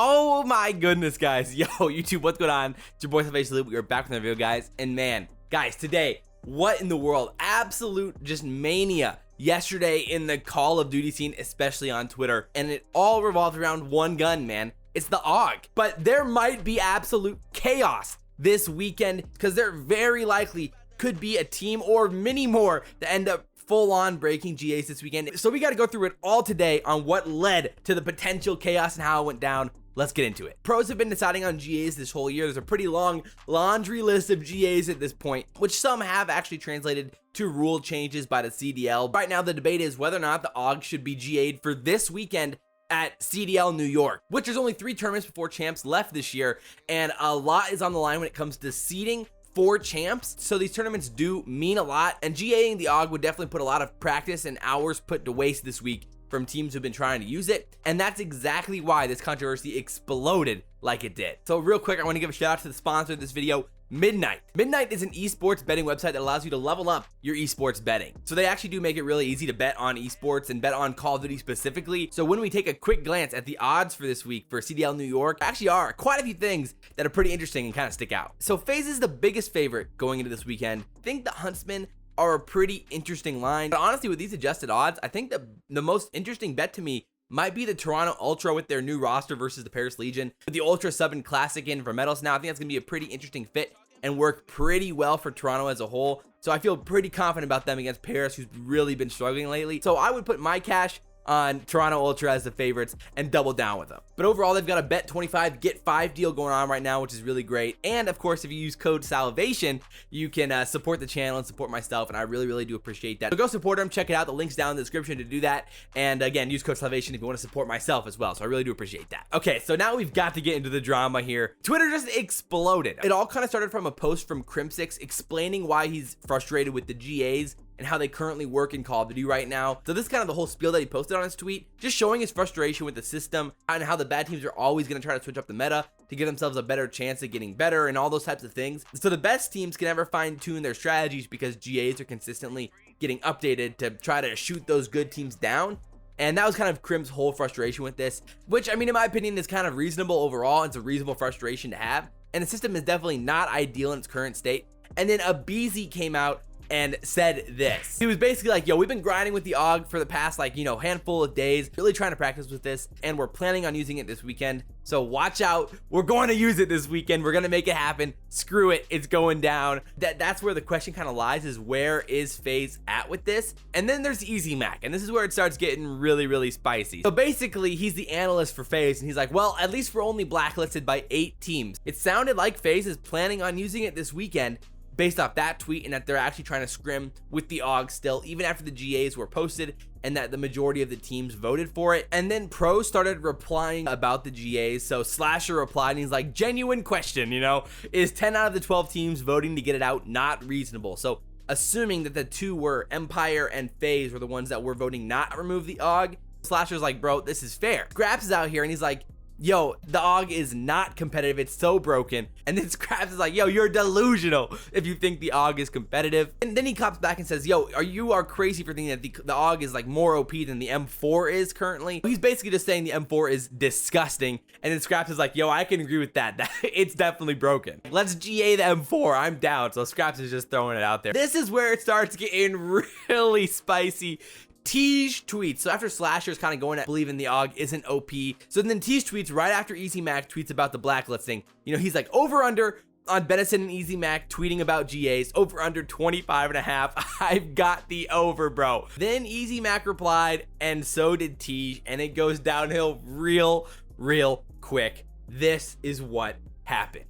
Oh my goodness, guys. Yo, YouTube, what's going on? It's your boy, FaZe Clan. We are back with another video, guys. And man, guys, today, what in the world? Absolute just mania yesterday in the Call of Duty scene, especially on Twitter. And it all revolved around one gun, man. It's the AUG. But there might be absolute chaos this weekend because there very likely could be a team or many more that end up full-on breaking GAs this weekend. So we got to go through it all today on what led to the potential chaos and how it went down. Let's get into it. Pros have been deciding on GAs this whole year. There's a pretty long laundry list of GAs at this point, which some have actually translated to rule changes by the CDL. Right now, the debate is whether or not the AUG should be GA'd for this weekend at CDL New York, which there's only 3 tournaments before champs left this year, and a lot is on the line when it comes to seeding for champs. So these tournaments do mean a lot, and GAing the AUG would definitely put a lot of practice and hours put to waste this week from teams who've been trying to use it, and that's exactly why this controversy exploded like it did. So real quick, I want to give a shout out to the sponsor of this video, Midnight. Midnight is an esports betting website that allows you to level up your esports betting. So they actually do make it really easy to bet on esports and bet on Call of Duty specifically. So when we take a quick glance at the odds for this week for CDL New York, actually are quite a few things that are pretty interesting and kind of stick out. So FaZe is the biggest favorite going into this weekend. I think the Huntsmen are a pretty interesting line. But honestly, with these adjusted odds, I think the most interesting bet to me might be the Toronto Ultra with their new roster versus the Paris Legion. With the Ultra subbing Classic in for medals now, I think that's going to be a pretty interesting fit and work pretty well for Toronto as a whole. So I feel pretty confident about them against Paris, who's really been struggling lately. So I would put my cash on Toronto Ultra as the favorites and double down with them. But overall, they've got a bet 25 get 5 deal going on right now, which is really great. And of course, if you use code Salvation, you can support the channel and support myself, and I really do appreciate that. So go support them, check it out. The link's down in the description to do that. And again, use code Salvation if you want to support myself as well. So I really do appreciate that. Okay, so now we've got to get into the drama here. Twitter just exploded. It all kind of started from a post from Crimsix explaining why he's frustrated with the GAs and how they currently work in Call of Duty right now. So this is kind of the whole spiel that he posted on his tweet, just showing his frustration with the system and how the bad teams are always going to try to switch up the meta to give themselves a better chance at getting better and all those types of things. So the best teams can never fine tune their strategies because GAs are consistently getting updated to try to shoot those good teams down. And that was kind of Crim's whole frustration with this, which I mean, in my opinion, is kind of reasonable overall. It's a reasonable frustration to have. And the system is definitely not ideal in its current state. And then Abezy came out and said this. He was basically like, yo, we've been grinding with the AUG for the past, like, you know, handful of days, really trying to practice with this, and we're planning on using it this weekend. So watch out. We're going to use it this weekend. We're going to make it happen. Screw it. It's going down. That's where the question kind of lies, is where is FaZe at with this? And then there's Easy Mac, and this is where it starts getting really spicy. So basically, he's the analyst for FaZe, and he's like, well, at least we're only blacklisted by 8 teams. It sounded like FaZe is planning on using it this weekend, based off that tweet, and that they're actually trying to scrim with the AUG still, even after the GAs were posted, and that the majority of the teams voted for it. And then pros started replying about the GAs. So Slasher replied, and he's like, genuine question, you know, is 10 out of the 12 teams voting to get it out not reasonable? So assuming that the 2 were Empire and FaZe were the ones that were voting not to remove the AUG, Slasher's like, bro, this is fair. Scraps is out here, and he's like, yo, the AUG is not competitive. It's so broken. And then Scraps is like, yo, you're delusional if you think the AUG is competitive. And then he comes back and says, yo, you are crazy for thinking that the AUG is like more OP than the M4 is currently. He's basically just saying the M4 is disgusting. And then Scraps is like, yo, I can agree with that. It's definitely broken. Let's GA the M4. I'm down. So Scraps is just throwing it out there. This is where it starts getting really spicy. Teej tweets. So after Slasher's kind of going at believing the AUG isn't OP, so then Teej tweets right after Easy Mac tweets about the blacklisting. You know, he's like, over under on Benison and Easy Mac tweeting about GAs, over under 25.5. I've got the over, bro. Then Easy Mac replied, and so did Teej, and it goes downhill real quick. This is what happened.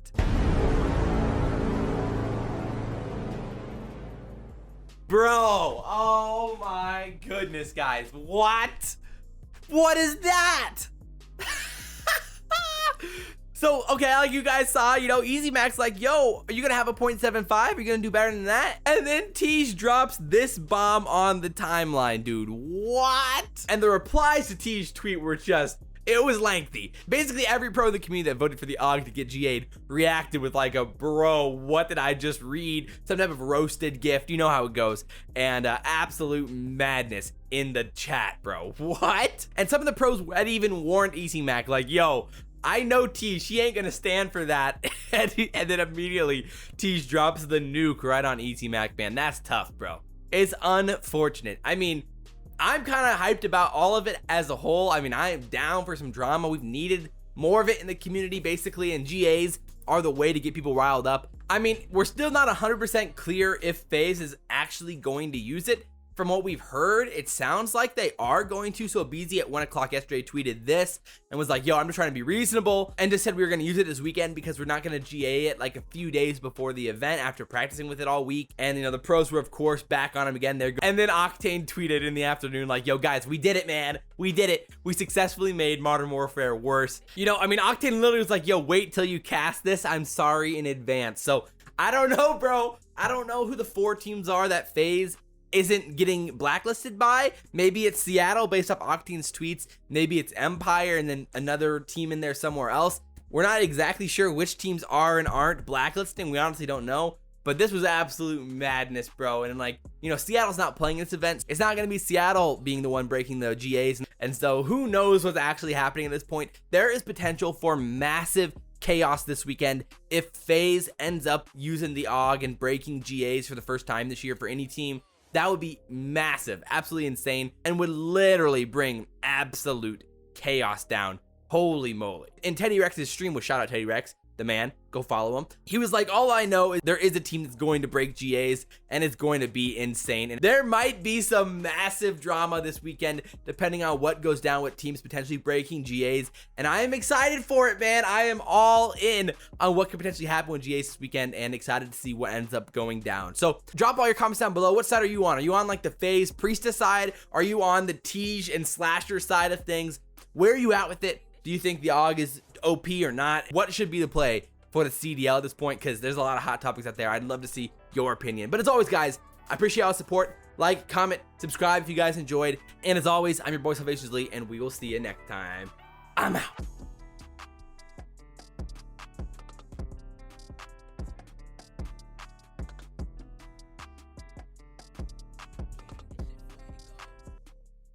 Bro, oh my goodness, guys. What is that? So, okay, like you guys saw, you know, Easy Mac's like, yo, are you gonna have a 0.75? Are you gonna do better than that? And then Teej drops this bomb on the timeline, dude. What? And the replies to Teej's tweet were just, it was lengthy. Basically, every pro in the community that voted for the AUG to get GA'd reacted with like a, bro, what did I just read? Some type of roasted gift. You know how it goes. And absolute madness in the chat, bro. What? And some of the pros had even warned Easy Mac like, yo, I know Teej, she ain't gonna stand for that. and then immediately Teej drops the nuke right on ET-Mac, man. That's tough, bro. It's unfortunate. I mean, I'm kind of hyped about all of it as a whole. I mean, I am down for some drama. We've needed more of it in the community, basically, and GAs are the way to get people riled up. I mean, we're still not 100% clear if FaZe is actually going to use it. From what we've heard, it sounds like they are going to. So Abezy at 1 o'clock yesterday tweeted this and was like, yo, I'm just trying to be reasonable, and just said we were going to use it this weekend because we're not going to GA it like a few days before the event after practicing with it all week. And you know, the pros were of course back on him again there. And then Octane tweeted in the afternoon like, yo guys, we did it, man. We did it. We successfully made Modern Warfare worse. You know, I mean, Octane literally was like, yo, wait till you cast this. I'm sorry in advance. So I don't know, bro. I don't know who the 4 teams are that FaZe isn't getting blacklisted by. Maybe it's Seattle based off Octane's tweets. Maybe it's Empire and then another team in there somewhere else. We're not exactly sure which teams are and aren't blacklisting. We honestly don't know. But this was absolute madness, bro. And like, you know, Seattle's not playing this event. It's not going to be Seattle being the one breaking the GAs. And so who knows what's actually happening at this point. There is potential for massive chaos this weekend if FaZe ends up using the AUG and breaking GAs for the first time this year for any team. That would be massive, absolutely insane, and would literally bring absolute chaos down. Holy moly. In Teddy Rex's stream, which shout out Teddy Rex, the man, go follow him. He was like, all I know is there is a team that's going to break GAs and it's going to be insane. And there might be some massive drama this weekend, depending on what goes down with teams potentially breaking GAs. And I am excited for it, man. I am all in on what could potentially happen with GAs this weekend and excited to see what ends up going down. So drop all your comments down below. What side are you on? Are you on like the FaZe Priestahh side? Are you on the Teej and Slasher side of things? Where are you at with it? Do you think the AUG is OP or not? What should be the play for the CDL at this point? Because there's a lot of hot topics out there. I'd love to see your opinion. But as always, guys, I appreciate all the support. Like, comment, subscribe if you guys enjoyed. And as always, I'm your boy, FaZe Clan Empire, and we will see you next time. I'm out.